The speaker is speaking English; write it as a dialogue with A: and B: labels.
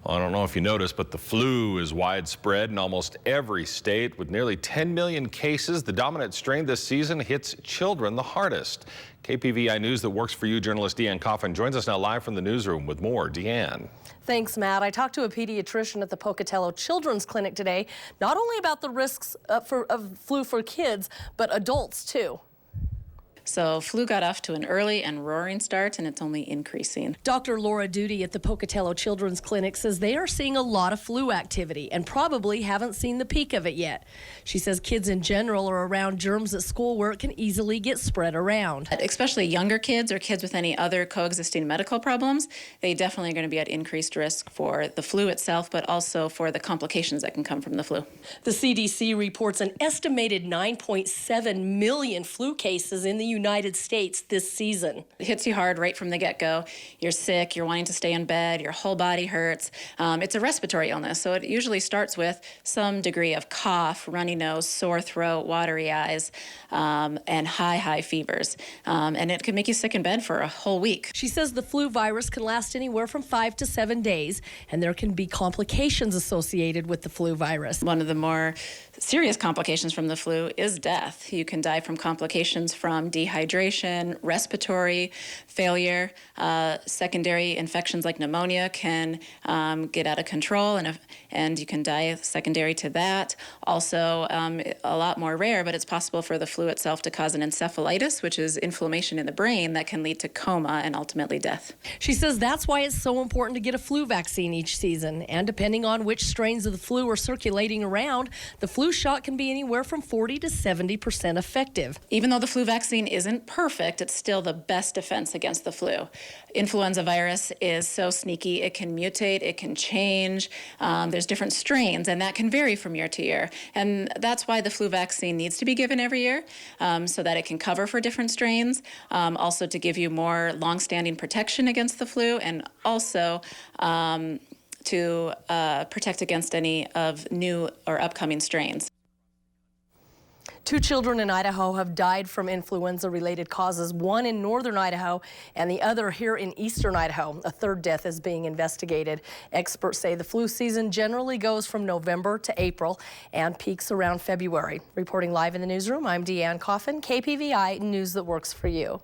A: I don't know if you noticed, but the flu is widespread in almost every state. With nearly 10 million cases, the dominant strain this season hits children the hardest. KPVI News that works for you journalist Deanne Coffin joins us now live from the newsroom with more. Deanne.
B: Thanks, Matt. I talked to a pediatrician at the Pocatello Children's Clinic today, not only about the risks of flu for kids, but adults too.
C: So flu got off to an early and roaring start, and it's only increasing.
B: Dr. Laura Duty at the Pocatello Children's Clinic says they are seeing a lot of flu activity and probably haven't seen the peak of it yet. She says kids in general are around germs at school where it can easily get spread around.
C: Especially younger kids or kids with any other coexisting medical problems, they definitely are going to be at increased risk for the flu itself, but also for the complications that can come from the flu.
B: The CDC reports an estimated 9.7 million flu cases in the United States this season.
C: It hits you hard right from the get-go. You're sick, you're wanting to stay in bed, your whole body hurts. It's a respiratory illness, so it usually starts with some degree of cough, runny nose, sore throat, watery eyes, and high fevers. And it can make you sick in bed for a whole week.
B: She says the flu virus can last anywhere from 5 to 7 days, and there can be complications associated with the flu virus.
C: One of the more serious complications from the flu is death. You can die from complications from dehydration, respiratory failure, secondary infections like pneumonia can get out of control, and you can die secondary to that. Also, a lot more rare, but it's possible for the flu itself to cause an encephalitis, which is inflammation in the brain that can lead to coma and ultimately death.
B: She says that's why it's so important to get a flu vaccine each season, and depending on which strains of the flu are circulating around, the flu shot can be anywhere from 40 to 70% effective.
C: Even though the flu vaccine isn't perfect, it's still the best defense against the flu. Influenza virus is so sneaky. It can mutate, it can change. There's different strains, and that can vary from year to year. And that's why the flu vaccine needs to be given every year, so that it can cover for different strains, also to give you more long-standing protection against the flu, and also to protect against any of new or upcoming strains.
B: 2 children in Idaho have died from influenza-related causes, one in northern Idaho and the other here in eastern Idaho. A third death is being investigated. Experts say the flu season generally goes from November to April and peaks around February. Reporting live in the newsroom, I'm Deanne Coffin, KPVI News that works for you.